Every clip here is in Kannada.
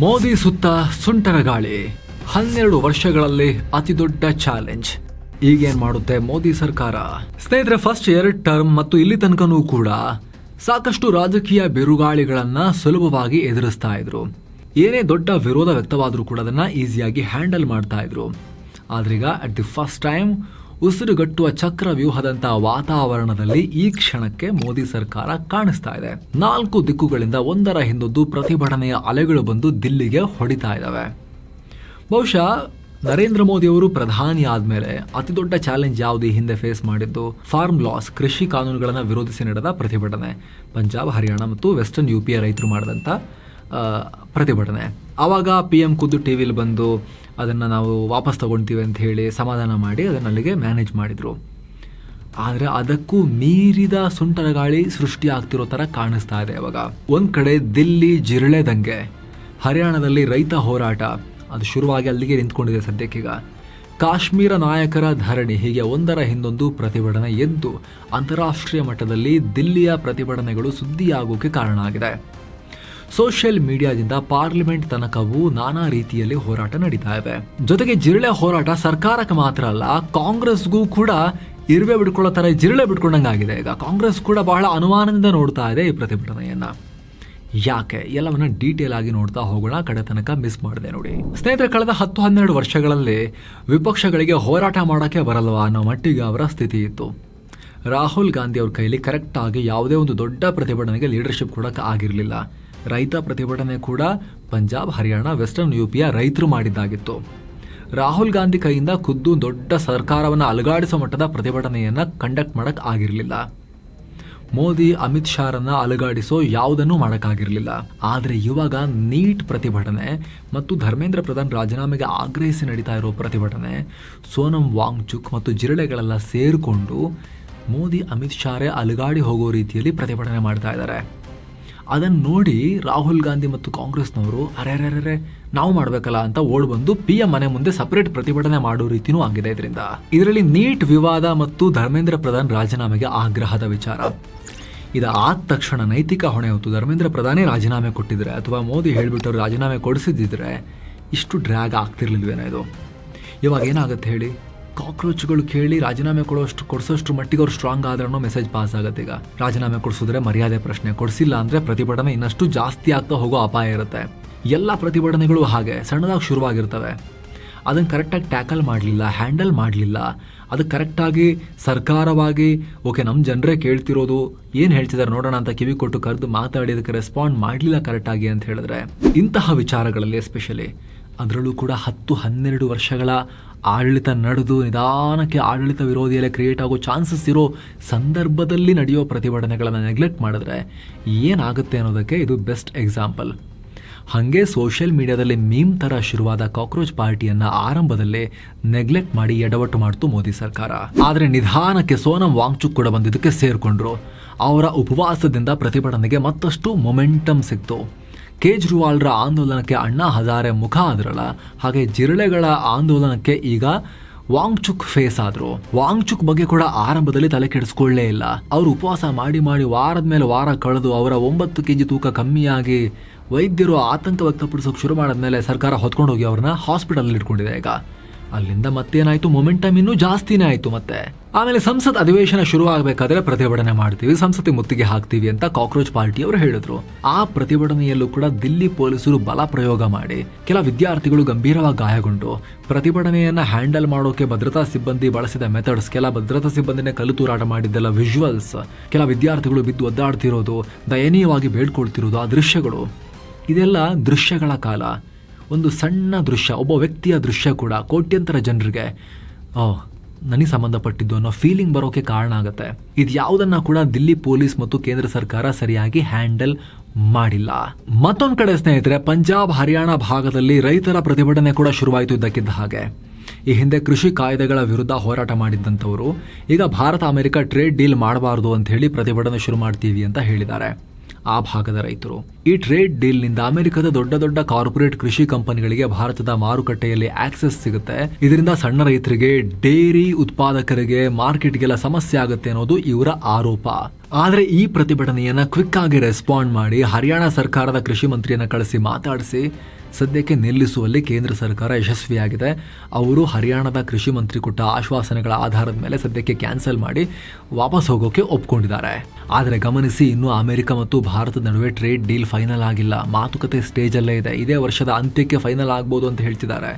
ಮೋದಿ ಸುತ್ತ ಸುಂಟರ ಗಾಳಿ 12 ವರ್ಷಗಳಲ್ಲಿ ಅತಿ ದೊಡ್ಡ ಚಾಲೆಂಜ್. ಈಗೇನ್ ಮಾಡುತ್ತೆ ಮೋದಿ ಸರ್ಕಾರ? ಸ್ನೇಹಿತರೆ, ಫಸ್ಟ್ 2 ಟರ್ಮ್ ಮತ್ತು ಇಲ್ಲಿ ತನಕನೂ ಕೂಡ ಸಾಕಷ್ಟು ರಾಜಕೀಯ ಬಿರುಗಾಳಿಗಳನ್ನ ಸುಲಭವಾಗಿ ಎದುರಿಸ್ತಾ ಇದ್ರು. ಏನೇ ದೊಡ್ಡ ವಿರೋಧ ವ್ಯಕ್ತವಾದ್ರೂ ಕೂಡ ಅದನ್ನ ಈಸಿಯಾಗಿ ಹ್ಯಾಂಡಲ್ ಮಾಡ್ತಾ ಇದ್ರು. ಆದ್ರೀಗ ಅಟ್ ದಿ ಫಸ್ಟ್ ಟೈಮ್ ಉಸಿರುಗಟ್ಟುವ ಚಕ್ರ ವ್ಯೂಹದಂತಹ ವಾತಾವರಣದಲ್ಲಿ ಈ ಕ್ಷಣಕ್ಕೆ ಮೋದಿ ಸರ್ಕಾರ ಕಾಣಿಸ್ತಾ ಇದೆ. 4 ದಿಕ್ಕುಗಳಿಂದ ಒಂದರ ಹಿಂದೊಂದು ಪ್ರತಿಭಟನೆಯ ಅಲೆಗಳು ಬಂದು ದಿಲ್ಲಿಗೆ ಹೊಡಿತಾ ಇದ್ದಾವೆ. ಬಹುಶಃ ನರೇಂದ್ರ ಮೋದಿ ಅವರು ಪ್ರಧಾನಿ ಆದ್ಮೇಲೆ ಅತಿ ದೊಡ್ಡ ಚಾಲೆಂಜ್ ಯಾವುದು ಹಿಂದೆ ಫೇಸ್ ಮಾಡಿದ್ದು? ಫಾರ್ಮ್ ಲಾಸ್, ಕೃಷಿ ಕಾನೂನುಗಳನ್ನು ವಿರೋಧಿಸಿ ನಡೆದ ಪ್ರತಿಭಟನೆ. ಪಂಜಾಬ್, ಹರಿಯಾಣ ಮತ್ತು ವೆಸ್ಟರ್ನ್ ಯುಪಿ ರೈತರು ಮಾಡಿದಂಥ ಪ್ರತಿಭಟನೆ. ಆವಾಗ PM ಖುದ್ದು ಟಿವಿಲಿ ಬಂದು ಅದನ್ನು ನಾವು ವಾಪಸ್ ತಗೊಳ್ತೀವಿ ಅಂತ ಹೇಳಿ ಸಮಾಧಾನ ಮಾಡಿ ಅದನ್ನು ಅಲ್ಲಿಗೆ ಮ್ಯಾನೇಜ್ ಮಾಡಿದರು. ಆದರೆ ಅದಕ್ಕೂ ಮೀರಿದ ಸುಂಟರ ಗಾಳಿ ಸೃಷ್ಟಿ ಆಗ್ತಿರೋ ಥರ ಕಾಣಿಸ್ತಾ ಇದೆ ಇವಾಗ. ಒಂದು ಕಡೆ ದಿಲ್ಲಿ ಜಿರಳೆ ದಂಗೆ, ಹರಿಯಾಣದಲ್ಲಿ ರೈತ ಹೋರಾಟ, ಅದು ಶುರುವಾಗಿ ಅಲ್ಲಿಗೆ ನಿಂತ್ಕೊಂಡಿದೆ ಸದ್ಯಕ್ಕೀಗ. ಕಾಶ್ಮೀರ ನಾಯಕರ ಧರಣಿ, ಹೀಗೆ ಒಂದರ ಹಿಂದೊಂದು ಪ್ರತಿಭಟನೆ ಎದ್ದು ಅಂತಾರಾಷ್ಟ್ರೀಯ ಮಟ್ಟದಲ್ಲಿ ದಿಲ್ಲಿಯ ಪ್ರತಿಭಟನೆಗಳು ಸುದ್ದಿಯಾಗೋಕೆ ಕಾರಣ ಆಗಿದೆ. ಸೋಷಿಯಲ್ ಮೀಡಿಯಾದಿಂದ ಪಾರ್ಲಿಮೆಂಟ್ ತನಕವೂ ನಾನಾ ರೀತಿಯಲ್ಲಿ ಹೋರಾಟ ನಡೀತಾ ಇದೆ. ಜೊತೆಗೆ ಜಿರಳೆ ಹೋರಾಟ ಸರ್ಕಾರಕ್ಕೆ ಮಾತ್ರ ಅಲ್ಲ, ಕಾಂಗ್ರೆಸ್ಗೂ ಕೂಡ ಇರುವೆ ಬಿಡ್ಕೊಳ್ಳೋ ತರ ಜಿರಳೆ ಬಿಡ್ಕೊಂಡಂಗಾಗಿದೆ. ಈಗ ಕಾಂಗ್ರೆಸ್ ಕೂಡ ಬಹಳ ಅನುಮಾನದಿಂದ ನೋಡ್ತಾ ಇದೆ ಈ ಪ್ರತಿಭಟನೆಯನ್ನ. ಯಾಕೆ? ಎಲ್ಲವನ್ನ ಡೀಟೇಲ್ ಆಗಿ ನೋಡ್ತಾ ಹೋಗೋಣ. ಕಡೆ ತನಕ ಮಿಸ್ ಮಾಡಿದೆ ನೋಡಿ ಸ್ನೇಹಿತರೆ. ಕಳೆದ 10-12 ವರ್ಷಗಳಲ್ಲಿ ವಿಪಕ್ಷಗಳಿಗೆ ಹೋರಾಟ ಮಾಡೋಕ್ಕೆ ಬರಲ್ವಾ ಅನ್ನೋ ಮಟ್ಟಿಗೆ ಅವರ ಸ್ಥಿತಿ ಇತ್ತು. ರಾಹುಲ್ ಗಾಂಧಿ ಅವ್ರ ಕೈಲಿ ಕರೆಕ್ಟ್ ಆಗಿ ಯಾವುದೇ ಒಂದು ದೊಡ್ಡ ಪ್ರತಿಭಟನೆಗೆ ಲೀಡರ್ಶಿಪ್ ಕೊಡಕ್ಕೆ ಆಗಿರಲಿಲ್ಲ. ರೈತ ಪ್ರತಿಭಟನೆ ಕೂಡ ಪಂಜಾಬ್, ಹರಿಯಾಣ, ವೆಸ್ಟರ್ನ್ ಯುಪಿಯ ರೈತರು ಮಾಡಿದ್ದಾಗಿತ್ತು. ರಾಹುಲ್ ಗಾಂಧಿ ಕೈಯಿಂದ ಖುದ್ದು ದೊಡ್ಡ ಸರ್ಕಾರವನ್ನು ಅಲುಗಾಡಿಸೋ ಮಟ್ಟದ ಪ್ರತಿಭಟನೆಯನ್ನ ಕಂಡಕ್ಟ್ ಮಾಡಕ್ ಆಗಿರಲಿಲ್ಲ. ಮೋದಿ, ಅಮಿತ್ ಶಾರನ್ನ ಅಲುಗಾಡಿಸೋ ಯಾವುದನ್ನೂ ಮಾಡೋಕ್ಕಾಗಿರಲಿಲ್ಲ. ಆದರೆ ಇವಾಗ ನೀಟ್ ಪ್ರತಿಭಟನೆ ಮತ್ತು ಧರ್ಮೇಂದ್ರ ಪ್ರಧಾನ್ ರಾಜೀನಾಮೆಗೆ ಆಗ್ರಹಿಸಿ ನಡೀತಾ ಇರೋ ಪ್ರತಿಭಟನೆ, ಸೋನಂ ವಾಂಗ್ಚುಕ್ ಮತ್ತು ಜಿರಳೆಗಳೆಲ್ಲ ಸೇರಿಕೊಂಡು ಮೋದಿ, ಅಮಿತ್ ಶಾರೇ ಅಲುಗಾಡಿ ಹೋಗೋ ರೀತಿಯಲ್ಲಿ ಪ್ರತಿಭಟನೆ ಮಾಡ್ತಾ ಇದ್ದಾರೆ. ಅದನ್ನು ನೋಡಿ ರಾಹುಲ್ ಗಾಂಧಿ ಮತ್ತು ಕಾಂಗ್ರೆಸ್ನವರು ಅರೆ ನಾವು ಮಾಡಬೇಕಲ್ಲ ಅಂತ ಓಡ್ ಬಂದು PM ಮನೆ ಮುಂದೆ ಸಪರೇಟ್ ಪ್ರತಿಭಟನೆ ಮಾಡೋ ರೀತಿನೂ ಆಗಿದೆ. ಇದರಲ್ಲಿ ನೀಟ್ ವಿವಾದ ಮತ್ತು ಧರ್ಮೇಂದ್ರ ಪ್ರಧಾನ್ ರಾಜೀನಾಮೆಗೆ ಆಗ್ರಹದ ವಿಚಾರ. ಇದಾದ ತಕ್ಷಣ ನೈತಿಕ ಹೊಣೆ ಹೊತ್ತು ಧರ್ಮೇಂದ್ರ ಪ್ರಧಾನೇ ರಾಜೀನಾಮೆ ಕೊಟ್ಟಿದ್ರೆ ಅಥವಾ ಮೋದಿ ಹೇಳ್ಬಿಟ್ಟು ರಾಜೀನಾಮೆ ಕೊಡಿಸಿದ್ರೆ ಇಷ್ಟು ಡ್ರ್ಯಾಗ್ ಆಗ್ತಿರ್ಲಿಲ್ವೇನೋ ಇದು. ಇವಾಗ ಏನಾಗುತ್ತೆ ಹೇಳಿ? ಕಾಕ್ರೋಚ್ಗಳು ಕೇಳಿ ರಾಜೀನಾಮೆ ಕೊಡಿಸೋಷ್ಟು ಮಟ್ಟಿಗೆ ಅವ್ರು ಸ್ಟ್ರಾಂಗ್ ಆದ್ರೆ ಅನ್ನೋ ಮೆಸೇಜ್ ಪಾಸ್ ಆಗುತ್ತೆ. ಈಗ ರಾಜೀನಾಮೆ ಕೊಡಿಸಿದ್ರೆ ಮರ್ಯಾದೆ ಪ್ರಶ್ನೆ, ಕೊಡಿಸಿಲ್ಲ ಅಂದ್ರೆ ಪ್ರತಿಭಟನೆ ಇನ್ನಷ್ಟು ಜಾಸ್ತಿ ಆಗ್ತಾ ಹೋಗೋ ಅಪಾಯ ಇರುತ್ತೆ. ಎಲ್ಲ ಪ್ರತಿಭಟನೆಗಳು ಹಾಗೆ ಸಣ್ಣದಾಗಿ ಶುರುವಾಗಿರ್ತವೆ. ಅದನ್ನು ಕರೆಕ್ಟಾಗಿ ಟ್ಯಾಕಲ್ ಮಾಡಲಿಲ್ಲ, ಹ್ಯಾಂಡಲ್ ಮಾಡಲಿಲ್ಲ, ಅದಕ್ಕೆ ಕರೆಕ್ಟಾಗಿ ಸರ್ಕಾರವಾಗಿ ಓಕೆ ನಮ್ಮ ಜನರೇ ಕೇಳ್ತಿರೋದು ಏನು ಹೇಳ್ತಿದ್ದಾರೆ ನೋಡೋಣ ಅಂತ ಕಿವಿ ಕೊಟ್ಟು ಕರೆದು ಮಾತಾಡಿ ಅದಕ್ಕೆ ರೆಸ್ಪಾಂಡ್ ಮಾಡಲಿಲ್ಲ ಕರೆಕ್ಟಾಗಿ ಅಂತ ಹೇಳಿದ್ರೆ, ಇಂತಹ ವಿಚಾರಗಳಲ್ಲಿ ಎಸ್ಪೆಷಲಿ ಅದರಲ್ಲೂ ಕೂಡ 10-12 ವರ್ಷಗಳ ಆಡಳಿತ ನಡೆದು ನಿಧಾನಕ್ಕೆ ಆಡಳಿತ ವಿರೋಧಿಯಲ್ಲೇ ಕ್ರಿಯೇಟ್ ಆಗೋ ಚಾನ್ಸಸ್ ಇರೋ ಸಂದರ್ಭದಲ್ಲಿ ನಡೆಯೋ ಪ್ರತಿಭಟನೆಗಳನ್ನು ನೆಗ್ಲೆಕ್ಟ್ ಮಾಡಿದ್ರೆ ಏನಾಗುತ್ತೆ ಅನ್ನೋದಕ್ಕೆ ಇದು ಬೆಸ್ಟ್ ಎಕ್ಸಾಂಪಲ್. ಹಾಗೆ ಸೋಷಿಯಲ್ ಮೀಡಿಯಾದಲ್ಲಿ ಮೀಮ್ ಥರ ಶುರುವಾದ ಕಾಕ್ರೋಚ್ ಪಾರ್ಟಿಯನ್ನು ಆರಂಭದಲ್ಲೇ ನೆಗ್ಲೆಕ್ಟ್ ಮಾಡಿ ಎಡವಟ್ಟು ಮಾಡ್ತು ಮೋದಿ ಸರ್ಕಾರ. ಆದರೆ ನಿಧಾನಕ್ಕೆ ಸೋನಂ ವಾಂಗ್ಚುಕ್ ಕೂಡ ಬಂದಿದ್ದಕ್ಕೆ ಸೇರಿಕೊಂಡ್ರು. ಅವರ ಉಪವಾಸದಿಂದ ಪ್ರತಿಭಟನೆಗೆ ಮತ್ತಷ್ಟು ಮೊಮೆಂಟಮ್ ಸಿಕ್ತು. ಕೇಜ್ರಿವಾಲ್ರ ಆಂದೋಲನಕ್ಕೆ ಅಣ್ಣಾ ಹಜಾರೆ ಮುಖ ಆದ್ರಲ್ಲ, ಹಾಗೆ ಜಿರಳೆಗಳ ಆಂದೋಲನಕ್ಕೆ ಈಗ ವಾಂಗ್ಚುಕ್ ಫೇಸ್ ಆದ್ರು. ವಾಂಗ್ಚುಕ್ ಬಗ್ಗೆ ಕೂಡ ಆರಂಭದಲ್ಲಿ ತಲೆ ಕೆಡಿಸ್ಕೊಳ್ಳೇ ಇಲ್ಲ. ಅವರು ಉಪವಾಸ ಮಾಡಿ ವಾರದ ಮೇಲೆ ವಾರ ಕಳೆದು ಅವರ 9 kg ತೂಕ ಕಮ್ಮಿಯಾಗಿ ವೈದ್ಯರು ಆತಂಕ ವ್ಯಕ್ತಪಡಿಸೋಕೆ ಶುರು ಮಾಡಿದ್ಮೇಲೆ ಸರ್ಕಾರ ಹೊತ್ಕೊಂಡು ಹೋಗಿ ಅವ್ರನ್ನ ಹಾಸ್ಪಿಟಲ್ ಇಟ್ಕೊಂಡಿದೆ. ಈಗ ಅಲ್ಲಿಂದ ಮತ್ತೇನಾಯ್ತು, ಮೊಮೆಂಟಮ್ ಇನ್ನೂ ಜಾಸ್ತಿನೇ ಆಯ್ತು. ಮತ್ತೆ ಆಮೇಲೆ ಸಂಸತ್ ಅಧಿವೇಶನ ಶುರು ಆಗಬೇಕಾದ್ರೆ ಪ್ರತಿಭಟನೆ ಮಾಡ್ತೀವಿ, ಸಂಸತ್ತಿಗೆ ಮುತ್ತಿಗೆ ಹಾಕ್ತೀವಿ ಅಂತ ಕಾಕ್ರೋಚ್ ಪಾರ್ಟಿಯವರು ಹೇಳಿದ್ರು. ಆ ಪ್ರತಿಭಟನೆಯಲ್ಲೂ ಕೂಡ ದಿಲ್ಲಿ ಪೊಲೀಸರು ಬಲ ಪ್ರಯೋಗ ಮಾಡಿ ಕೆಲ ವಿದ್ಯಾರ್ಥಿಗಳು ಗಂಭೀರವಾಗಿ ಗಾಯಗೊಂಡು, ಪ್ರತಿಭಟನೆಯನ್ನ ಹ್ಯಾಂಡಲ್ ಮಾಡೋಕೆ ಭದ್ರತಾ ಸಿಬ್ಬಂದಿ ಬಳಸಿದ ಮೆಥಡ್ಸ್, ಕೆಲ ಭದ್ರತಾ ಸಿಬ್ಬಂದಿನೇ ಕಲ್ಲು ತೂರಾಟ ಮಾಡಿದ್ದೆಲ್ಲ ವಿಜುವಲ್ಸ್, ಕೆಲ ವಿದ್ಯಾರ್ಥಿಗಳು ಬಿದ್ದು ಒದ್ದಾಡ್ತಿರೋದು, ದಯನೀಯವಾಗಿ ಬೇಡ್ಕೊಳ್ತಿರೋದು, ಆ ದೃಶ್ಯಗಳು, ಇದೆಲ್ಲ ದೃಶ್ಯಗಳ ಕಾಲ. ಒಂದು ಸಣ್ಣ ದೃಶ್ಯ, ಒಬ್ಬ ವ್ಯಕ್ತಿಯ ದೃಶ್ಯ ಕೂಡ ಕೋಟ್ಯಂತರ ಜನರಿಗೆ ನನಗೆ ಸಂಬಂಧಪಟ್ಟಿದ್ದು ಅನ್ನೋ ಫೀಲಿಂಗ್ ಬರೋಕೆ ಕಾರಣ ಆಗುತ್ತೆ. ಇದು ಯಾವುದನ್ನ ಕೂಡ ದಿಲ್ಲಿ ಪೊಲೀಸ್ ಮತ್ತು ಕೇಂದ್ರ ಸರ್ಕಾರ ಸರಿಯಾಗಿ ಹ್ಯಾಂಡಲ್ ಮಾಡಿಲ್ಲ. ಮತ್ತೊಂದು ಕಡೆ ಸ್ನೇಹಿತರೆ, ಪಂಜಾಬ್, ಹರಿಯಾಣ ಭಾಗದಲ್ಲಿ ರೈತರ ಪ್ರತಿಭಟನೆ ಕೂಡ ಶುರುವಾಯಿತು ಇದ್ದಕ್ಕಿದ್ದ ಹಾಗೆ. ಈ ಹಿಂದೆ ಕೃಷಿ ಕಾಯ್ದೆಗಳ ವಿರುದ್ಧ ಹೋರಾಟ ಮಾಡಿದ್ದಂಥವರು ಈಗ ಭಾರತ ಅಮೆರಿಕ ಟ್ರೇಡ್ ಡೀಲ್ ಮಾಡಬಾರ್ದು ಅಂತ ಹೇಳಿ ಪ್ರತಿಭಟನೆ ಶುರು ಮಾಡ್ತೀವಿ ಅಂತ ಹೇಳಿದ್ದಾರೆ ಆ ಭಾಗದ ರೈತರು. ಈ ಟ್ರೇಡ್ ಡೀಲ್ನಿಂದ ಅಮೆರಿಕದ ದೊಡ್ಡ ದೊಡ್ಡ ಕಾರ್ಪೊರೇಟ್ ಕೃಷಿ ಕಂಪನಿಗಳಿಗೆ ಭಾರತದ ಮಾರುಕಟ್ಟೆಯಲ್ಲಿ ಆಕ್ಸೆಸ್ ಸಿಗುತ್ತೆ. ಇದರಿಂದ ಸಣ್ಣ ರೈತರಿಗೆ, ಡೇರಿ ಉತ್ಪಾದಕರಿಗೆ, ಮಾರ್ಕೆಟ್ಗೆಲ್ಲ ಸಮಸ್ಯೆ ಆಗುತ್ತೆ ಅನ್ನೋದು ಇವರ ಆರೋಪ. ಆದರೆ ಈ ಪ್ರತಿಭಟನೆಯನ್ನು ಕ್ವಿಕ್ ಆಗಿ ರೆಸ್ಪಾಂಡ್ ಮಾಡಿ ಹರಿಯಾಣ ಸರ್ಕಾರದ ಕೃಷಿ ಮಂತ್ರಿಯನ್ನು ಕಳಿಸಿ ಮಾತಾಡಿಸಿ ಸದ್ಯಕ್ಕೆ ನಿಲ್ಲಿಸುವಲ್ಲಿ ಕೇಂದ್ರ ಸರ್ಕಾರ ಯಶಸ್ವಿಯಾಗಿದೆ. ಅವರು ಹರಿಯಾಣದ ಕೃಷಿ ಮಂತ್ರಿ ಕೊಟ್ಟ ಆಶ್ವಾಸನೆಗಳ ಆಧಾರದ ಮೇಲೆ ಸದ್ಯಕ್ಕೆ ಕ್ಯಾನ್ಸಲ್ ಮಾಡಿ ವಾಪಸ್ ಹೋಗೋಕೆ ಒಪ್ಕೊಂಡಿದ್ದಾರೆ. ಆದರೆ ಗಮನಿಸಿ, ಇನ್ನೂ ಅಮೆರಿಕ ಮತ್ತು ಭಾರತದ ನಡುವೆ ಟ್ರೇಡ್ ಡೀಲ್ ಫೈನಲ್ ಆಗಿಲ್ಲ. ಮಾತುಕತೆ ಸ್ಟೇಜಲ್ಲೇ ಇದೆ. ಇದೇ ವರ್ಷದ ಅಂತ್ಯಕ್ಕೆ ಫೈನಲ್ ಆಗ್ಬೋದು ಅಂತ ಹೇಳ್ತಿದ್ದಾರೆ.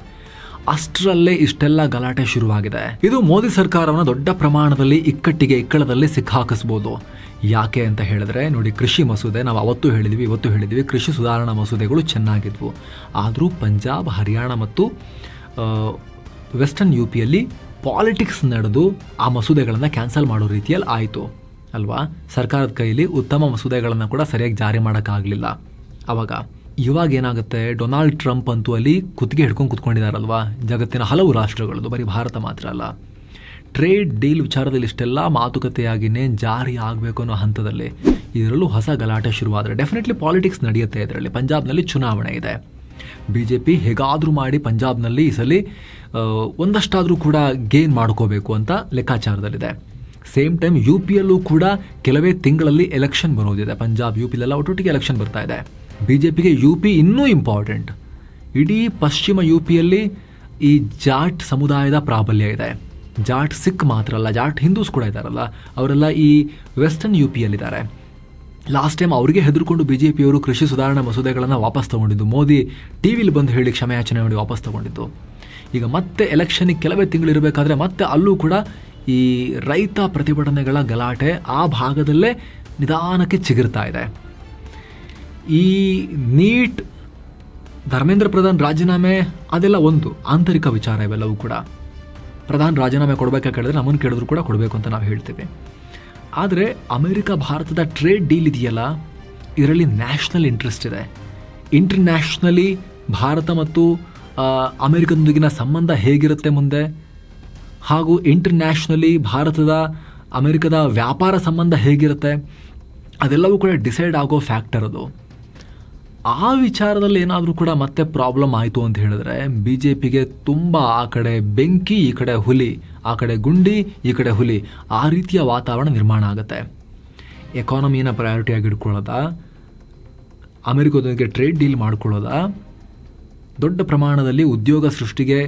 ಅಷ್ಟರಲ್ಲೇ ಇಷ್ಟೆಲ್ಲ ಗಲಾಟೆ ಶುರುವಾಗಿದೆ. ಇದು ಮೋದಿ ಸರ್ಕಾರವನ್ನು ದೊಡ್ಡ ಪ್ರಮಾಣದಲ್ಲಿ ಇಕ್ಕಳದಲ್ಲಿ ಸಿಕ್ಕಾಕಿಸ್ಬೋದು. ಯಾಕೆ ಅಂತ ಹೇಳಿದ್ರೆ ನೋಡಿ, ಕೃಷಿ ಮಸೂದೆ ನಾವು ಅವತ್ತು ಹೇಳಿದ್ವಿ, ಇವತ್ತು ಹೇಳಿದ್ವಿ, ಕೃಷಿ ಸುಧಾರಣಾ ಮಸೂದೆಗಳು ಚೆನ್ನಾಗಿದ್ವು. ಆದರೂ ಪಂಜಾಬ್, ಹರಿಯಾಣ ಮತ್ತು ವೆಸ್ಟರ್ನ್ UPಯಲ್ಲಿ ಪಾಲಿಟಿಕ್ಸ್ ನಡೆದು ಆ ಮಸೂದೆಗಳನ್ನು ಕ್ಯಾನ್ಸಲ್ ಮಾಡೋ ರೀತಿಯಲ್ಲಿ ಆಯಿತು ಅಲ್ವಾ. ಸರ್ಕಾರದ ಕೈಲಿ ಉತ್ತಮ ಮಸೂದೆಗಳನ್ನು ಕೂಡ ಸರಿಯಾಗಿ ಜಾರಿ ಮಾಡೋಕ್ಕಾಗಲಿಲ್ಲ. ಇವಾಗ ಏನಾಗುತ್ತೆ, ಡೊನಾಲ್ಡ್ ಟ್ರಂಪ್ ಅಂತೂ ಅಲ್ಲಿ ಕುತ್ತಿಗೆ ಹಿಡ್ಕೊಂಡು ಕುತ್ಕೊಂಡಿದ್ದಾರಲ್ವಾ. ಜಗತ್ತಿನ ಹಲವು ರಾಷ್ಟ್ರಗಳದ್ದು, ಬರೀ ಭಾರತ ಮಾತ್ರ ಅಲ್ಲ. ಟ್ರೇಡ್ ಡೀಲ್ ವಿಚಾರದಲ್ಲಿ ಇಷ್ಟೆಲ್ಲ ಮಾತುಕತೆಯಾಗಿನೇ ಜಾರಿ ಆಗಬೇಕು ಅನ್ನೋ ಹಂತದಲ್ಲಿ ಇದರಲ್ಲೂ ಹೊಸ ಗಲಾಟೆ ಶುರುವಾದರೆ ಡೆಫಿನೆಟ್ಲಿ ಪಾಲಿಟಿಕ್ಸ್ ನಡೆಯುತ್ತೆ. ಇದರಲ್ಲಿ ಪಂಜಾಬ್ನಲ್ಲಿ ಚುನಾವಣೆ ಇದೆ. BJP ಹೇಗಾದರೂ ಮಾಡಿ ಪಂಜಾಬ್ನಲ್ಲಿ ಈ ಸಲ ಒಂದಷ್ಟಾದರೂ ಕೂಡ ಗೇನ್ ಮಾಡ್ಕೋಬೇಕು ಅಂತ ಲೆಕ್ಕಾಚಾರದಲ್ಲಿದೆ. ಸೇಮ್ ಟೈಮ್ UPಯಲ್ಲೂ ಕೂಡ ಕೆಲವೇ ತಿಂಗಳಲ್ಲಿ ಎಲೆಕ್ಷನ್ ಬರೋದಿದೆ. ಪಂಜಾಬ್ UPಲೆಲ್ಲ ಒಟ್ಟೊಟ್ಟಿಗೆ ಎಲೆಕ್ಷನ್ ಬರ್ತಾ ಇದೆ. BJPಗೆ UP ಇನ್ನೂ ಇಂಪಾರ್ಟೆಂಟ್. ಇಡೀ ಪಶ್ಚಿಮ UPಯಲ್ಲಿ ಈ ಜಾಟ್ ಸಮುದಾಯದ ಪ್ರಾಬಲ್ಯ ಇದೆ. ಜಾಟ್ ಸಿಖ್ ಮಾತ್ರ ಅಲ್ಲ, ಜಾಟ್ ಹಿಂದೂಸ್ ಕೂಡ ಇದ್ದಾರಲ್ಲ, ಅವರೆಲ್ಲ ಈ ವೆಸ್ಟರ್ನ್ UPಯಲ್ಲಿದ್ದಾರೆ. ಲಾಸ್ಟ್ ಟೈಮ್ ಅವರಿಗೆ ಹೆದರ್ಕೊಂಡು BJPಯವರು ಕೃಷಿ ಸುಧಾರಣಾ ಮಸೂದೆಗಳನ್ನು ವಾಪಸ್ ತಗೊಂಡಿದ್ದು. ಮೋದಿ TVಲಿ ಬಂದು ಹೇಳಿ ಕ್ಷಮೆಯಾಚನೆ ಮಾಡಿ ವಾಪಸ್ ತಗೊಂಡಿದ್ದು. ಈಗ ಮತ್ತೆ ಎಲೆಕ್ಷನ್ಗೆ ಕೆಲವೇ ತಿಂಗಳಿರಬೇಕಾದ್ರೆ ಮತ್ತೆ ಅಲ್ಲೂ ಕೂಡ ಈ ರೈತ ಪ್ರತಿಭಟನೆಗಳ ಗಲಾಟೆ ಆ ಭಾಗದಲ್ಲೇ ನಿಧಾನಕ್ಕೆ ಚಿಗುರ್ತಾ ಇದೆ. ಈ ನೀಟ್, ಧರ್ಮೇಂದ್ರ ಪ್ರಧಾನ್ ರಾಜೀನಾಮೆ ಅದೆಲ್ಲ ಒಂದು ಆಂತರಿಕ ವಿಚಾರ. ಇವೆಲ್ಲವೂ ಕೂಡ ಪ್ರಧಾನ್ ರಾಜೀನಾಮೆ ಕೊಡಬೇಕಾಗಿ ಕೇಳಿದ್ರೆ ನಮ್ಮನ್ನು ಕೇಳಿದ್ರು ಕೂಡ ಕೊಡಬೇಕು ಅಂತ ನಾವು ಹೇಳ್ತೀವಿ. ಆದರೆ ಅಮೆರಿಕ ಭಾರತದ ಟ್ರೇಡ್ ಡೀಲ್ ಇದೆಯಲ್ಲ, ಇದರಲ್ಲಿ ನ್ಯಾಷನಲ್ ಇಂಟ್ರೆಸ್ಟ್ ಇದೆ. ಇಂಟರ್ನ್ಯಾಷನಲಿ ಭಾರತ ಮತ್ತು ಅಮೆರಿಕದೊಂದಿಗಿನ ಸಂಬಂಧ ಹೇಗಿರುತ್ತೆ ಮುಂದೆ, ಹಾಗೂ ಇಂಟರ್ನ್ಯಾಷನಲಿ ಭಾರತದ ಅಮೆರಿಕದ ವ್ಯಾಪಾರ ಸಂಬಂಧ ಹೇಗಿರುತ್ತೆ, ಅದೆಲ್ಲವೂ ಕೂಡ ಡಿಸೈಡ್ ಆಗೋ ಫ್ಯಾಕ್ಟರ್ ಅದು. ಆ ವಿಚಾರದಲ್ಲಿ ಏನಾದರೂ ಕೂಡ ಮತ್ತೆ ಪ್ರಾಬ್ಲಮ್ ಆಯಿತು ಅಂತ ಹೇಳಿದ್ರೆ BJPಗೆ ತುಂಬ ಆ ಕಡೆ ಬೆಂಕಿ, ಈ ಕಡೆ ಹುಲಿ, ಆ ಕಡೆ ಗುಂಡಿ, ಈ ಕಡೆ ಹುಲಿ, ಆ ರೀತಿಯ ವಾತಾವರಣ ನಿರ್ಮಾಣ ಆಗುತ್ತೆ. ಎಕಾನಮಿನ ಪ್ರಯಾರಿಟಿಯಾಗಿ ಇಟ್ಕೊಳ್ಳೋದಾ, ಅಮೆರಿಕದೊಂದಿಗೆ ಟ್ರೇಡ್ ಡೀಲ್ ಮಾಡ್ಕೊಳ್ಳೋದಾ, ದೊಡ್ಡ ಪ್ರಮಾಣದಲ್ಲಿ ಉದ್ಯೋಗ ಸೃಷ್ಟಿಗೆ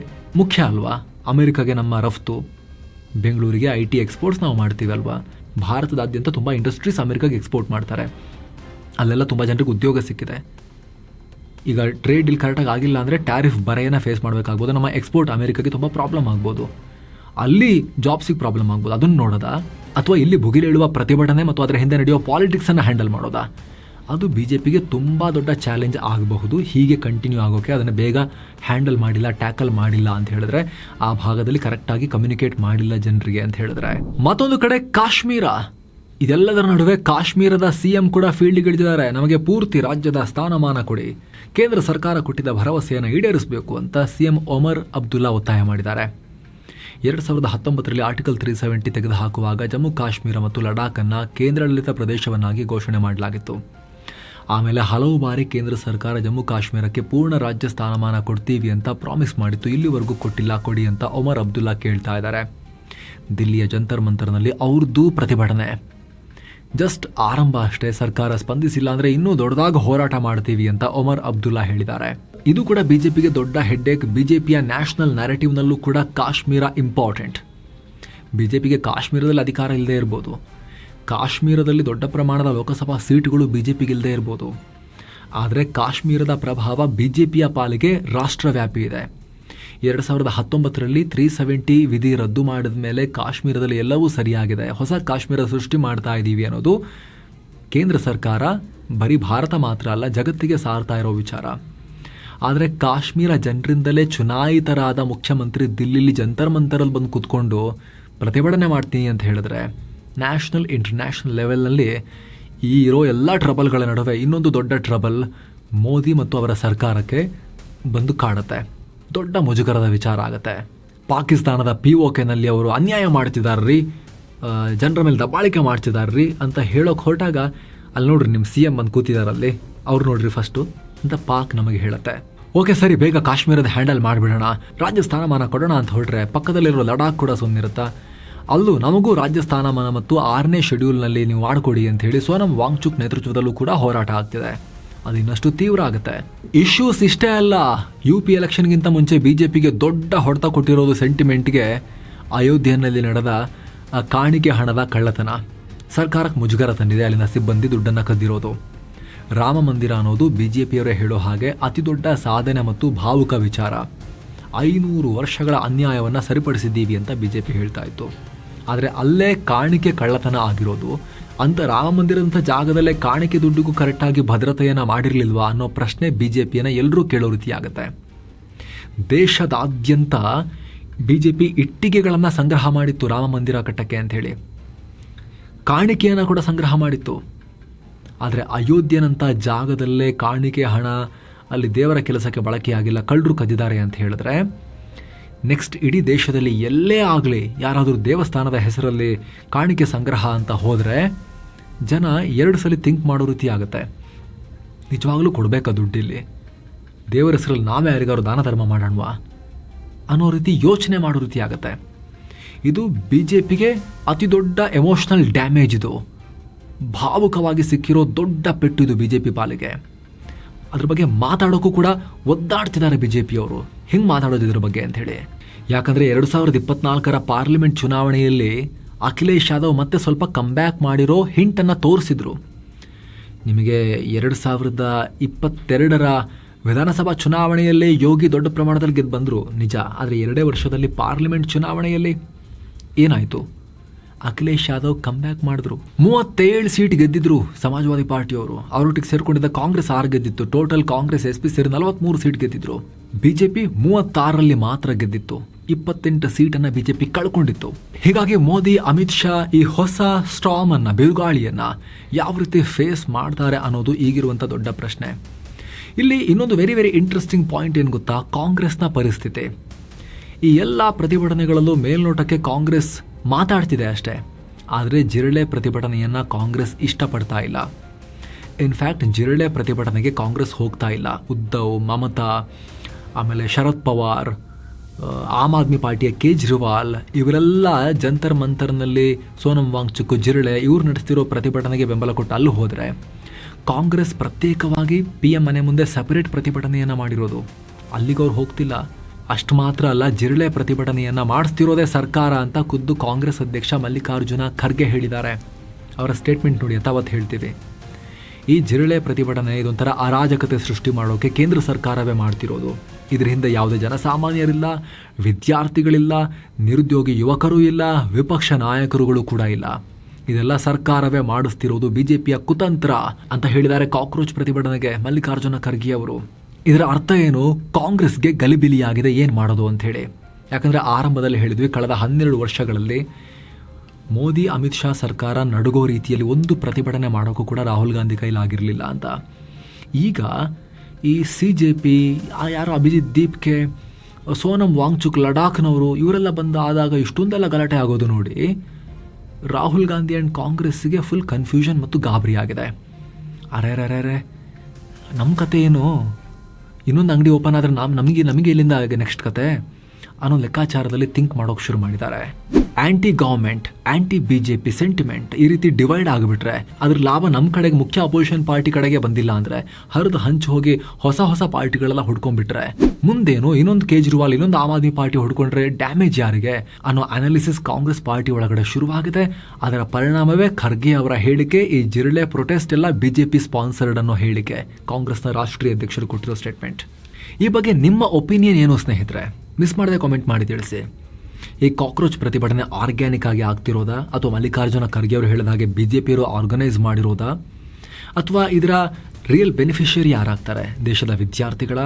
ಮುಖ್ಯ ಅಲ್ವಾ. ಅಮೆರಿಕಾಗೆ ನಮ್ಮ ರಫ್ತು, ಬೆಂಗಳೂರಿಗೆ IT ಎಕ್ಸ್ಪೋರ್ಟ್ಸ್ ನಾವು ಮಾಡ್ತೀವಿ ಅಲ್ವಾ. ಭಾರತದಾದ್ಯಂತ ತುಂಬ ಇಂಡಸ್ಟ್ರೀಸ್ ಅಮೆರಿಕಾಗೆ ಎಕ್ಸ್ಪೋರ್ಟ್ ಮಾಡ್ತಾರೆ. ಅಲ್ಲೆಲ್ಲ ತುಂಬ ಜನರಿಗೆ ಉದ್ಯೋಗ ಸಿಕ್ಕಿದೆ. ಈಗ ಟ್ರೇಡ್ ಡೀಲ್ ಕರೆಕ್ಟಾಗಿ ಆಗಿಲ್ಲ ಅಂದರೆ ಟ್ಯಾರಿಫ್ ಬರೆಯನ್ನು ಫೇಸ್ ಮಾಡಬೇಕಾಗ್ಬೋದು. ನಮ್ಮ ಎಕ್ಸ್ಪೋರ್ಟ್ ಅಮೆರಿಕಾಗೆ ತುಂಬ ಪ್ರಾಬ್ಲಮ್ ಆಗ್ಬೋದು. ಅಲ್ಲಿ ಜಾಬ್ಸಿಗೆ ಪ್ರಾಬ್ಲಮ್ ಆಗ್ಬೋದು. ಅದನ್ನು ನೋಡೋದಾ, ಅಥವಾ ಇಲ್ಲಿ ಭುಗಿಲೇಳುವ ಪ್ರತಿಭಟನೆ ಮತ್ತು ಅದರ ಹಿಂದೆ ನಡೆಯುವ ಪಾಲಿಟಿಕ್ಸನ್ನು ಹ್ಯಾಂಡಲ್ ಮಾಡೋದಾ, ಅದು BJPಗೆ ತುಂಬ ದೊಡ್ಡ ಚಾಲೆಂಜ್ ಆಗಬಹುದು. ಹೀಗೆ ಕಂಟಿನ್ಯೂ ಆಗೋಕೆ ಅದನ್ನು ಬೇಗ ಹ್ಯಾಂಡಲ್ ಮಾಡಿಲ್ಲ, ಟ್ಯಾಕಲ್ ಮಾಡಿಲ್ಲ ಅಂತ ಹೇಳಿದ್ರೆ, ಆ ಭಾಗದಲ್ಲಿ ಕರೆಕ್ಟಾಗಿ ಕಮ್ಯುನಿಕೇಟ್ ಮಾಡಿಲ್ಲ ಜನರಿಗೆ ಅಂತ ಹೇಳಿದ್ರೆ. ಮತ್ತೊಂದು ಕಡೆ ಕಾಶ್ಮೀರ. ಇದೆಲ್ಲದರ ನಡುವೆ ಕಾಶ್ಮೀರದ CM ಕೂಡ ಫೀಲ್ಡ್ಗಿಳಿದಿದ್ದಾರೆ. ನಮಗೆ ಪೂರ್ತಿ ರಾಜ್ಯದ ಸ್ಥಾನಮಾನ ಕೊಡಿ, ಕೇಂದ್ರ ಸರ್ಕಾರ ಕೊಟ್ಟಿದ್ದ ಭರವಸೆಯನ್ನು ಈಡೇರಿಸಬೇಕು ಅಂತ CM ಒಮರ್ ಅಬ್ದುಲ್ಲಾ ಒತ್ತಾಯ ಮಾಡಿದ್ದಾರೆ. 2019ರಲ್ಲಿ ಆರ್ಟಿಕಲ್ 370 ತೆಗೆದುಹಾಕುವಾಗ ಜಮ್ಮು ಕಾಶ್ಮೀರ ಮತ್ತು ಲಡಾಖನ್ನು ಕೇಂದ್ರಾಡಳಿತ ಪ್ರದೇಶವನ್ನಾಗಿ ಘೋಷಣೆ ಮಾಡಲಾಗಿತ್ತು. ಆಮೇಲೆ ಹಲವು ಬಾರಿ ಕೇಂದ್ರ ಸರ್ಕಾರ ಜಮ್ಮು ಕಾಶ್ಮೀರಕ್ಕೆ ಪೂರ್ಣ ರಾಜ್ಯ ಸ್ಥಾನಮಾನ ಕೊಡ್ತೀವಿ ಅಂತ ಪ್ರಾಮಿಸ್ ಮಾಡಿತ್ತು. ಇಲ್ಲಿವರೆಗೂ ಕೊಟ್ಟಿಲ್ಲ, ಕೊಡಿ ಅಂತ ಒಮರ್ ಅಬ್ದುಲ್ಲಾ ಕೇಳ್ತಾ ಇದ್ದಾರೆ. ದಿಲ್ಲಿಯ ಜಂತರ್ ಮಂತರ್ನಲ್ಲಿ ಅವ್ರದ್ದು ಪ್ರತಿಭಟನೆ ಜಸ್ಟ್ ಆರಂಭ ಅಷ್ಟೇ. ಸರ್ಕಾರ ಸ್ಪಂದಿಸಿಲ್ಲ ಅಂದರೆ ಇನ್ನೂ ದೊಡ್ಡದಾಗಿ ಹೋರಾಟ ಮಾಡ್ತೀವಿ ಅಂತ ಒಮರ್ ಅಬ್ದುಲ್ಲಾ ಹೇಳಿದ್ದಾರೆ. ಇದು ಕೂಡ BJPಗೆ ದೊಡ್ಡ ಹೆಡ್ಡೇಕ್. BJPಯ ನ್ಯಾಷನಲ್ ನ್ಯಾರೇಟಿವ್ನಲ್ಲೂ ಕೂಡ ಕಾಶ್ಮೀರ ಇಂಪಾರ್ಟೆಂಟ್. BJPಗೆ ಕಾಶ್ಮೀರದಲ್ಲಿ ಅಧಿಕಾರ ಇಲ್ಲದೆ ಇರ್ಬೋದು, ಕಾಶ್ಮೀರದಲ್ಲಿ ದೊಡ್ಡ ಪ್ರಮಾಣದ ಲೋಕಸಭಾ ಸೀಟುಗಳು BJPಗೆ ಇಲ್ಲದೆ ಇರ್ಬೋದು, ಆದರೆ ಕಾಶ್ಮೀರದ ಪ್ರಭಾವ BJPಯ ಪಾಲಿಗೆ ರಾಷ್ಟ್ರವ್ಯಾಪಿ ಇದೆ. 2019ರಲ್ಲಿ 370 ವಿಧಿ ರದ್ದು ಮಾಡಿದ ಮೇಲೆ ಕಾಶ್ಮೀರದಲ್ಲಿ ಎಲ್ಲವೂ ಸರಿಯಾಗಿದೆ, ಹೊಸ ಕಾಶ್ಮೀರ ಸೃಷ್ಟಿ ಮಾಡ್ತಾ ಇದ್ದೀವಿ ಅನ್ನೋದು ಕೇಂದ್ರ ಸರ್ಕಾರ ಬರೀ ಭಾರತ ಮಾತ್ರ ಅಲ್ಲ, ಜಗತ್ತಿಗೆ ಸಾರ್ತಾ ಇರೋ ವಿಚಾರ. ಆದರೆ ಕಾಶ್ಮೀರ ಜನರಿಂದಲೇ ಚುನಾಯಿತರಾದ ಮುಖ್ಯಮಂತ್ರಿ ದಿಲ್ಲಿಲಿ ಜಂತರ್ ಮಂತರಲ್ಲಿ ಬಂದು ಕೂತ್ಕೊಂಡು ಪ್ರತಿಭಟನೆ ಮಾಡ್ತೀನಿ ಅಂತ ಹೇಳಿದ್ರೆ, ನ್ಯಾಷನಲ್ ಇಂಟರ್ನ್ಯಾಷನಲ್ ಲೆವೆಲ್ನಲ್ಲಿ ಈ ಇರೋ ಎಲ್ಲ ಟ್ರಬಲ್ಗಳ ನಡುವೆ ಇನ್ನೊಂದು ದೊಡ್ಡ ಟ್ರಬಲ್ ಮೋದಿ ಮತ್ತು ಅವರ ಸರ್ಕಾರಕ್ಕೆ ಬಂದು ಕಾಡುತ್ತೆ. ದೊಡ್ಡ ಮುಜುಗರದ ವಿಚಾರ ಆಗುತ್ತೆ. ಪಾಕಿಸ್ತಾನದ POKನಲ್ಲಿ ಅವರು ಅನ್ಯಾಯ ಮಾಡ್ತಿದ್ದಾರ್ರಿ, ಜನರ ಮೇಲೆ ದಬ್ಬಾಳಿಕೆ ಮಾಡ್ತಿದ್ದಾರ್ರಿ ಅಂತ ಹೇಳೋಕೆ ಹೊರಟಾಗ, ಅಲ್ಲಿ ನೋಡ್ರಿ ನಿಮ್ಮ CM ಬಂದು ಕೂತಿದಾರಲ್ಲಿ, ಅವ್ರು ನೋಡ್ರಿ ಫಸ್ಟು ಅಂತ ಪಾಕ್ ನಮಗೆ ಹೇಳುತ್ತೆ. ಓಕೆ ಸರಿ, ಬೇಗ ಕಾಶ್ಮೀರದ ಹ್ಯಾಂಡಲ್ ಮಾಡಿಬಿಡೋಣ, ರಾಜ್ಯ ಸ್ಥಾನಮಾನ ಕೊಡೋಣ ಅಂತ ಹೊರಟ್ರೆ ಪಕ್ಕದಲ್ಲಿರೋ ಲಡಾಖ್ ಕೂಡ ಸುಮ್ಮನಿರುತ್ತಾ. ಅಲ್ಲೂ ನಮಗೂ ರಾಜ್ಯ ಸ್ಥಾನಮಾನ ಮತ್ತು 6ನೇ ಶೆಡ್ಯೂಲ್ನಲ್ಲಿ ನೀವು ಮಾಡಿಕೊಡಿ ಅಂತ ಹೇಳಿ ಸೋನಂ ವಾಂಗ್ಚುಕ್ ನೇತೃತ್ವದಲ್ಲೂ ಕೂಡ ಹೋರಾಟ ಆಗ್ತಿದೆ. ಅದು ಇನ್ನಷ್ಟು ತೀವ್ರ ಆಗುತ್ತೆ. ಇಶ್ಯೂಸ್ ಇಷ್ಟೇ ಅಲ್ಲ, UP ಎಲೆಕ್ಷನ್ಗಿಂತ ಮುಂಚೆ BJPಗೆ ದೊಡ್ಡ ಹೊಡೆತ ಕೊಟ್ಟಿರೋದು ಸೆಂಟಿಮೆಂಟ್ಗೆ ಅಯೋಧ್ಯೆಯಲ್ಲಿ ನಡೆದ ಕಾಣಿಕೆ ಹಣದ ಕಳ್ಳತನ. ಸರ್ಕಾರಕ್ಕೆ ಮುಜುಗರ ತಂದಿದೆ ಅಲ್ಲಿನ ಸಿಬ್ಬಂದಿ ದುಡ್ಡನ್ನು ಕದ್ದಿರೋದು. ರಾಮ ಮಂದಿರ ಅನ್ನೋದು BJPಯವರೇ ಹೇಳೋ ಹಾಗೆ ಅತಿ ದೊಡ್ಡ ಸಾಧನೆ ಮತ್ತು ಭಾವುಕ ವಿಚಾರ. 500 ವರ್ಷಗಳ ಅನ್ಯಾಯವನ್ನು ಸರಿಪಡಿಸಿದ್ದೀವಿ ಅಂತ BJP ಹೇಳ್ತಾ ಇತ್ತು. ಆದರೆ ಅಲ್ಲೇ ಕಾಣಿಕೆ ಕಳ್ಳತನ ಆಗಿರೋದು. ಅಂತ ರಾಮ ಮಂದಿರದಂಥ ಜಾಗದಲ್ಲೇ ಕಾಣಿಕೆ ದುಡ್ಡಿಗೂ ಕರೆಕ್ಟಾಗಿ ಭದ್ರತೆಯನ್ನು ಮಾಡಿರಲಿಲ್ವಾ ಅನ್ನೋ ಪ್ರಶ್ನೆ BJPಯನ್ನು ಎಲ್ಲರೂ ಕೇಳೋ ರೀತಿಯಾಗುತ್ತೆ. ದೇಶದಾದ್ಯಂತ BJP ಇಟ್ಟಿಗೆಗಳನ್ನು ಸಂಗ್ರಹ ಮಾಡಿತ್ತು ರಾಮ ಮಂದಿರ ಕಟ್ಟಕ್ಕೆ ಅಂಥೇಳಿ, ಕಾಣಿಕೆಯನ್ನು ಕೂಡ ಸಂಗ್ರಹ ಮಾಡಿತ್ತು. ಆದರೆ ಅಯೋಧ್ಯೆನಂಥ ಜಾಗದಲ್ಲೇ ಕಾಣಿಕೆ ಹಣ ಅಲ್ಲಿ ದೇವರ ಕೆಲಸಕ್ಕೆ ಬಳಕೆಯಾಗಿಲ್ಲ, ಕಳ್ಳರು ಕದ್ದಿದ್ದಾರೆ ಅಂತ ಹೇಳಿದ್ರೆ ನೆಕ್ಸ್ಟ್ ಇಡೀ ದೇಶದಲ್ಲಿ ಎಲ್ಲೇ ಆಗಲಿ ಯಾರಾದರೂ ದೇವಸ್ಥಾನದ ಹೆಸರಲ್ಲಿ ಕಾಣಿಕೆ ಸಂಗ್ರಹ ಅಂತ ಹೋದರೆ ಜನ 2 ಸಲ ಥಿಂಕ್ ಮಾಡೋ ರೀತಿ ಆಗುತ್ತೆ. ನಿಜವಾಗ್ಲೂ ಕೊಡಬೇಕಾ ದುಡ್ಡಿಲ್ಲಿ, ದೇವರ ಹೆಸರಲ್ಲಿ ನಾವೇ ಯಾರಿಗಾರು ದಾನ ಧರ್ಮ ಮಾಡೋಣವಾ ಅನ್ನೋ ರೀತಿ ಯೋಚನೆ ಮಾಡೋ ರೀತಿ ಆಗುತ್ತೆ. ಇದು BJPಗೆ ಅತಿ ದೊಡ್ಡ ಎಮೋಷ್ನಲ್ ಡ್ಯಾಮೇಜ್. ಇದು ಭಾವುಕವಾಗಿ ಸಿಕ್ಕಿರೋ ದೊಡ್ಡ ಪೆಟ್ಟು ಇದು BJP ಪಾಲಿಗೆ. ಅದ್ರ ಬಗ್ಗೆ ಮಾತಾಡೋಕ್ಕೂ ಕೂಡ ಒದ್ದಾಡ್ತಿದ್ದಾರೆ BJPಯವರು, ಹಿಂಗೆ ಮಾತಾಡೋದು ಇದ್ರ ಬಗ್ಗೆ ಅಂಥೇಳಿ. ಯಾಕಂದರೆ 2024ರ ಪಾರ್ಲಿಮೆಂಟ್ ಚುನಾವಣೆಯಲ್ಲಿ ಅಖಿಲೇಶ್ ಯಾದವ್ ಮತ್ತೆ ಸ್ವಲ್ಪ ಕಂಬ್ಯಾಕ್ ಮಾಡಿರೋ ಹಿಂಟನ್ನು ತೋರಿಸಿದ್ರು. ನಿಮಗೆ 2022ರ ವಿಧಾನಸಭಾ ಚುನಾವಣೆಯಲ್ಲಿ ಯೋಗಿ ದೊಡ್ಡ ಪ್ರಮಾಣದಲ್ಲಿ ಗೆದ್ದು ಬಂದರು ನಿಜ. ಆದರೆ 2 ವರ್ಷದಲ್ಲಿ ಪಾರ್ಲಿಮೆಂಟ್ ಚುನಾವಣೆಯಲ್ಲಿ ಏನಾಯಿತು? ಅಖಿಲೇಶ್ ಯಾದವ್ ಕಂಬ್ಯಾಕ್ ಮಾಡಿದ್ರು. 37 ಸೀಟ್ ಗೆದ್ದಿದ್ರು ಸಮಾಜವಾದಿ ಪಾರ್ಟಿಯವರು. ಅವರೊಟ್ಟಿಗೆ ಸೇರ್ಕೊಂಡಿದ್ದ ಕಾಂಗ್ರೆಸ್ 6 ಗೆದ್ದಿತ್ತು. ಟೋಟಲ್ ಕಾಂಗ್ರೆಸ್ SP ಸೇರಿ 43 ಸೀಟ್ ಗೆದ್ದಿದ್ರು. BJP 36ರಲ್ಲಿ ಮಾತ್ರ ಗೆದ್ದಿತ್ತು. 28 ಸೀಟನ್ನು BJP ಕಳ್ಕೊಂಡಿತ್ತು. ಹೀಗಾಗಿ ಮೋದಿ, ಅಮಿತ್ ಶಾ ಈ ಹೊಸ ಸ್ಟಾರ್ಮ್ ಅನ್ನ, ಬಿರುಗಾಳಿಯನ್ನ ಯಾವ ರೀತಿ ಫೇಸ್ ಮಾಡ್ತಾರೆ ಅನ್ನೋದು ಈಗಿರುವಂಥ ದೊಡ್ಡ ಪ್ರಶ್ನೆ. ಇಲ್ಲಿ ಇನ್ನೊಂದು ವೆರಿ ವೆರಿ ಇಂಟ್ರೆಸ್ಟಿಂಗ್ ಪಾಯಿಂಟ್ ಏನು ಗೊತ್ತಾ? ಕಾಂಗ್ರೆಸ್ನ ಪರಿಸ್ಥಿತಿ. ಈ ಎಲ್ಲ ಪ್ರತಿಭಟನೆಗಳಲ್ಲೂ ಮೇಲ್ನೋಟಕ್ಕೆ ಕಾಂಗ್ರೆಸ್ ಮಾತಾಡ್ತಿದೆ ಅಷ್ಟೇ, ಆದರೆ ಜಿರಳೆ ಪ್ರತಿಭಟನೆಯನ್ನು ಕಾಂಗ್ರೆಸ್ ಇಷ್ಟಪಡ್ತಾ ಇಲ್ಲ. ಇನ್ಫ್ಯಾಕ್ಟ್ ಜಿರಳೆ ಪ್ರತಿಭಟನೆಗೆ ಕಾಂಗ್ರೆಸ್ ಹೋಗ್ತಾ ಇಲ್ಲ. ಉದ್ಧವ್, ಮಮತಾ, ಆಮೇಲೆ ಶರದ್ ಪವಾರ್, ಆಮ್ ಆದ್ಮಿ ಪಾರ್ಟಿಯ ಕೇಜ್ರಿವಾಲ್ ಇವರೆಲ್ಲ ಜಂತರ್ ಮಂತರ್ನಲ್ಲಿ ಸೋನಂ ವಾಂಗ್ಚುಕ್, ಜಿರಳೆ ಇವ್ರು ನಡೆಸ್ತಿರೋ ಪ್ರತಿಭಟನೆಗೆ ಬೆಂಬಲ ಕೊಟ್ಟು ಅಲ್ಲಿ ಹೋದರೆ, ಕಾಂಗ್ರೆಸ್ ಪ್ರತ್ಯೇಕವಾಗಿ PM ಮನೆ ಮುಂದೆ ಸಪರೇಟ್ ಪ್ರತಿಭಟನೆಯನ್ನು ಮಾಡಿರೋದು. ಅಲ್ಲಿಗೆ ಅವ್ರು ಹೋಗ್ತಿಲ್ಲ. ಅಷ್ಟು ಮಾತ್ರ ಅಲ್ಲ, ಜಿರಳೆ ಪ್ರತಿಭಟನೆಯನ್ನು ಮಾಡಿಸ್ತಿರೋದೇ ಸರ್ಕಾರ ಅಂತ ಖುದ್ದು ಕಾಂಗ್ರೆಸ್ ಅಧ್ಯಕ್ಷ ಮಲ್ಲಿಕಾರ್ಜುನ ಖರ್ಗೆ ಹೇಳಿದ್ದಾರೆ. ಅವರ ಸ್ಟೇಟ್ಮೆಂಟ್ ನೋಡಿ, ಯಥಾವತ್ತು ಹೇಳ್ತೀವಿ. ಈ ಜಿರಳೆ ಪ್ರತಿಭಟನೆ ಇದೊಂಥರ ಅರಾಜಕತೆ ಸೃಷ್ಟಿ ಮಾಡೋಕೆ ಕೇಂದ್ರ ಸರ್ಕಾರವೇ ಮಾಡ್ತಿರೋದು. ಇದ್ರ ಹಿಂದೆ ಯಾವುದೇ ಜನಸಾಮಾನ್ಯರಿಲ್ಲ, ವಿದ್ಯಾರ್ಥಿಗಳಿಲ್ಲ, ನಿರುದ್ಯೋಗಿ ಯುವಕರೂ ಇಲ್ಲ, ವಿಪಕ್ಷ ನಾಯಕರುಗಳು ಕೂಡ ಇಲ್ಲ. ಇದೆಲ್ಲ ಸರ್ಕಾರವೇ ಮಾಡಿಸ್ತಿರೋದು, BJPಯ ಕುತಂತ್ರ ಅಂತ ಹೇಳಿದ್ದಾರೆ ಕಾಕ್ರೋಚ್ ಪ್ರತಿಭಟನೆಗೆ ಮಲ್ಲಿಕಾರ್ಜುನ ಖರ್ಗೆ ಅವರು. ಇದರ ಅರ್ಥ ಏನು? ಕಾಂಗ್ರೆಸ್ಗೆ ಗಲಿಬಿಲಿಯಾಗಿದೆ, ಏನು ಮಾಡೋದು ಅಂಥೇಳಿ. ಯಾಕಂದರೆ ಆರಂಭದಲ್ಲಿ ಹೇಳಿದ್ವಿ, ಕಳೆದ 12 ವರ್ಷಗಳಲ್ಲಿ ಮೋದಿ, ಅಮಿತ್ ಶಾ ಸರ್ಕಾರ ನಡುಗೋ ರೀತಿಯಲ್ಲಿ ಒಂದು ಪ್ರತಿಭಟನೆ ಮಾಡೋಕ್ಕೂ ಕೂಡ ರಾಹುಲ್ ಗಾಂಧಿ ಕೈಲಾಗಿರಲಿಲ್ಲ ಅಂತ. ಈಗ ಈ CJP, ಯಾರು ಅಭಿಜಿತ್ ದೀಪ್ಗೆ, ಸೋನಂ ವಾಂಗ್ಚುಕ್, ಲಡಾಖ್ನವರು ಇವರೆಲ್ಲ ಆದಾಗ ಇಷ್ಟೊಂದೆಲ್ಲ ಗಲಾಟೆ ಆಗೋದು ನೋಡಿ ರಾಹುಲ್ ಗಾಂಧಿ ಆ್ಯಂಡ್ ಕಾಂಗ್ರೆಸ್ಸಿಗೆ ಫುಲ್ ಕನ್ಫ್ಯೂಷನ್ ಮತ್ತು ಗಾಬರಿ ಆಗಿದೆ. ಅರೆ ನಮ್ಮ ಕತೆ ಏನು? ಇನ್ನೊಂದು ಅಂಗಡಿ ಓಪನ್ ಆದರೆ ನಮಗೆ ಇಲ್ಲಿಂದ ನೆಕ್ಸ್ಟ್ ಕತೆ ಅನ್ನೋ ಲೆಕ್ಕಾಚಾರದಲ್ಲಿ ಥಿಂಕ್ ಮಾಡೋಕೆ ಶುರು ಮಾಡಿದ್ದಾರೆ. ಆ್ಯಂಟಿ ಗೌರ್ಮೆಂಟ್, ಆ್ಯಂಟಿ BJP ಸೆಂಟಿಮೆಂಟ್ ಈ ರೀತಿ ಡಿವೈಡ್ ಆಗಿಬಿಟ್ರೆ ಅದ್ರ ಲಾಭ ನಮ್ಮ ಕಡೆಗೆ, ಮುಖ್ಯ ಅಪೋಸಿಷನ್ ಪಾರ್ಟಿ ಕಡೆಗೆ ಬಂದಿಲ್ಲ ಅಂದರೆ ಹರಿದು ಹಂಚು ಹೋಗಿ ಹೊಸ ಪಾರ್ಟಿಗಳೆಲ್ಲ ಹುಡ್ಕೊಂಡ್ಬಿಟ್ರೆ ಮುಂದೇನು? ಇನ್ನೊಂದು ಕೇಜ್ರಿವಾಲ್, ಇನ್ನೊಂದು ಆಮ್ ಆದ್ಮಿ ಪಾರ್ಟಿ ಹುಡ್ಕೊಂಡ್ರೆ ಡ್ಯಾಮೇಜ್ ಯಾರಿಗೆ ಅನ್ನೋ ಅನಾಲಿಸಿಸ್ ಕಾಂಗ್ರೆಸ್ ಪಾರ್ಟಿ ಒಳಗಡೆ ಶುರುವಾಗಿದೆ. ಅದರ ಪರಿಣಾಮವೇ ಖರ್ಗೆ ಅವರ ಹೇಳಿಕೆ. ಈ ಜಿರಳೆ ಪ್ರೊಟೆಸ್ಟ್ ಎಲ್ಲ BJP ಸ್ಪಾನ್ಸರ್ಡ್ ಅನ್ನೋ ಹೇಳಿಕೆ, ಕಾಂಗ್ರೆಸ್ನ ರಾಷ್ಟ್ರೀಯ ಅಧ್ಯಕ್ಷರು ಕೊಟ್ಟಿರೋ ಸ್ಟೇಟ್ಮೆಂಟ್. ಈ ಬಗ್ಗೆ ನಿಮ್ಮ ಒಪಿನಿಯನ್ ಏನು ಸ್ನೇಹಿತರೆ? ಮಿಸ್ ಮಾಡದೆ ಕಾಮೆಂಟ್ ಮಾಡಿ ತಿಳಿಸಿ. ಈ ಕಾಕ್ರೋಚ್ ಪ್ರತಿಭಟನೆ ಆರ್ಗ್ಯಾನಿಕ್ ಆಗಿ ಆಗ್ತಿರೋದಾ, ಅಥವಾ ಮಲ್ಲಿಕಾರ್ಜುನ ಖರ್ಗೆ ಅವರು ಹೇಳಿದ ಹಾಗೆ BJPಯವರು ಆರ್ಗನೈಸ್ ಮಾಡಿರೋದಾ, ಅಥವಾ ಇದರ ರಿಯಲ್ ಬೆನಿಫಿಷಿಯರಿ ಯಾರಾಗ್ತಾರೆ? ದೇಶದ ವಿದ್ಯಾರ್ಥಿಗಳ,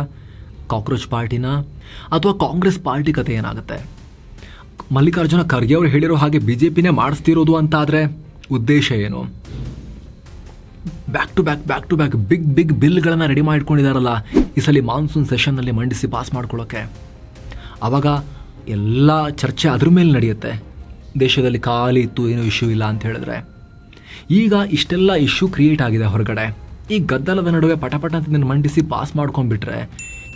ಕಾಕ್ರೋಚ್ ಪಾರ್ಟಿನ, ಅಥವಾ ಕಾಂಗ್ರೆಸ್ ಪಾರ್ಟಿ ಕತೆ ಏನಾಗುತ್ತೆ? ಮಲ್ಲಿಕಾರ್ಜುನ ಖರ್ಗೆ ಅವರು ಹೇಳಿರೋ ಹಾಗೆ BJPನೇ ಮಾಡಿಸ್ತಿರೋದು ಅಂತ ಆದರೆ ಉದ್ದೇಶ ಏನು? ಬ್ಯಾಕ್ ಟು ಬ್ಯಾಕ್ ಬಿಗ್ ಬಿಲ್ಗಳನ್ನು ರೆಡಿ ಮಾಡಿಕೊಂಡಿದ್ದಾರಲ್ಲ ಈ ಸಲ ಮಾನ್ಸೂನ್ ಸೆಷನ್ನಲ್ಲಿ ಮಂಡಿಸಿ ಪಾಸ್ ಮಾಡ್ಕೊಳ್ಳೋಕ್ಕೆ. ಆವಾಗ ಎಲ್ಲ ಚರ್ಚೆ ಅದ್ರ ಮೇಲೆ ನಡೆಯುತ್ತೆ. ದೇಶದಲ್ಲಿ ಖಾಲಿ ಇತ್ತು, ಏನೂ ಇಶ್ಯೂ ಇಲ್ಲ ಅಂತ ಹೇಳಿದ್ರೆ. ಈಗ ಇಷ್ಟೆಲ್ಲ ಇಶ್ಯೂ ಕ್ರಿಯೇಟ್ ಆಗಿದೆ ಹೊರಗಡೆ. ಈ ಗದ್ದಲದ ನಡುವೆ ಪಟಪಟ ಅಂತ ಮಂಡಿಸಿ ಪಾಸ್ ಮಾಡ್ಕೊಂಡ್ಬಿಟ್ರೆ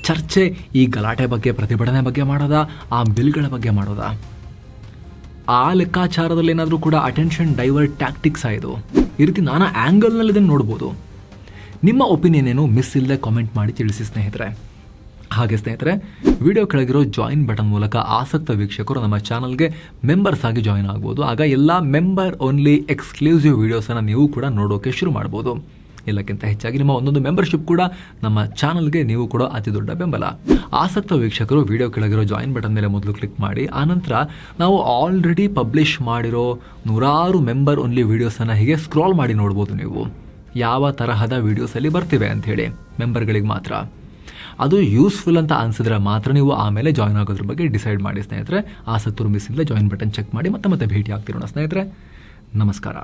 ಚರ್ಚೆ ಈ ಗಲಾಟೆ ಬಗ್ಗೆ, ಪ್ರತಿಭಟನೆ ಬಗ್ಗೆ ಮಾಡೋದಾ, ಆ ಬಿಲ್ಗಳ ಬಗ್ಗೆ ಮಾಡೋದಾ? ಆ ಲೆಕ್ಕಾಚಾರದಲ್ಲಿ ಏನಾದರೂ ಕೂಡ ಅಟೆನ್ಷನ್ ಡೈವರ್ಟ್ ಟ್ಯಾಕ್ಟಿಕ್ಸ್ ಆಯಿತು. ಈ ರೀತಿ ನಾನಾ ಆ್ಯಂಗಲ್ನಲ್ಲಿ ಇದನ್ನು ನೋಡ್ಬೋದು. ನಿಮ್ಮ ಒಪಿನಿಯನ್ ಏನು ಮಿಸ್ ಇಲ್ಲದೆ ಕಾಮೆಂಟ್ ಮಾಡಿ ತಿಳಿಸಿ ಸ್ನೇಹಿತರೆ. ಹಾಗೆ ಸ್ನೇಹಿತರೆ, ವಿಡಿಯೋ ಕೆಳಗಿರೋ ಜಾಯಿನ್ ಬಟನ್ ಮೂಲಕ ಆಸಕ್ತ ವೀಕ್ಷಕರು ನಮ್ಮ ಚಾನಲ್ಗೆ ಮೆಂಬರ್ಸ್ ಆಗಿ ಜಾಯಿನ್ ಆಗ್ಬೋದು. ಆಗ ಎಲ್ಲ ಮೆಂಬರ್ ಓನ್ಲಿ ಎಕ್ಸ್ಕ್ಲೂಸಿವ್ ವೀಡಿಯೋಸನ್ನು ನೀವು ಕೂಡ ನೋಡೋಕೆ ಶುರು ಮಾಡ್ಬೋದು. ಎಲ್ಲಕ್ಕಿಂತ ಹೆಚ್ಚಾಗಿ ನಿಮ್ಮ ಒಂದೊಂದು ಮೆಂಬರ್ಶಿಪ್ ಕೂಡ ನಮ್ಮ ಚಾನಲ್ಗೆ ನೀವು ಕೂಡ ಅತಿ ದೊಡ್ಡ ಬೆಂಬಲ. ಆಸಕ್ತ ವೀಕ್ಷಕರು ವಿಡಿಯೋ ಕೆಳಗಿರೋ ಜಾಯಿನ್ ಬಟನ್ ಮೇಲೆ ಮೊದಲು ಕ್ಲಿಕ್ ಮಾಡಿ, ಆನಂತರ ನಾವು ಆಲ್ರೆಡಿ ಪಬ್ಲಿಷ್ ಮಾಡಿರೋ ನೂರಾರು ಮೆಂಬರ್ ಓನ್ಲಿ ವೀಡಿಯೋಸನ್ನು ಹೀಗೆ ಸ್ಕ್ರಾಲ್ ಮಾಡಿ ನೋಡ್ಬೋದು. ನೀವು ಯಾವ ತರಹದ ವೀಡಿಯೋಸಲ್ಲಿ ಬರ್ತಿವೆ ಅಂಥೇಳಿ ಮೆಂಬರ್ಗಳಿಗೆ ಮಾತ್ರ. ಅದು ಯೂಸ್ಫುಲ್ ಅಂತ ಅನಿಸಿದ್ರೆ ಮಾತ್ರ ನೀವು ಆಮೇಲೆ ಜಾಯ್ನ್ ಆಗೋದ್ರ ಬಗ್ಗೆ ಡಿಸೈಡ್ ಮಾಡಿ ಸ್ನೇಹಿತರೆ. ಆಸಕ್ತರು ಮಿಸ್ ಇಲ್ಲ ಜಾಯಿನ್ ಬಟನ್ ಚೆಕ್ ಮಾಡಿ ಮತ್ತೆ ಭೇಟಿ ಆಗ್ತಿರೋಣ ಸ್ನೇಹಿತರೆ. ನಮಸ್ಕಾರ.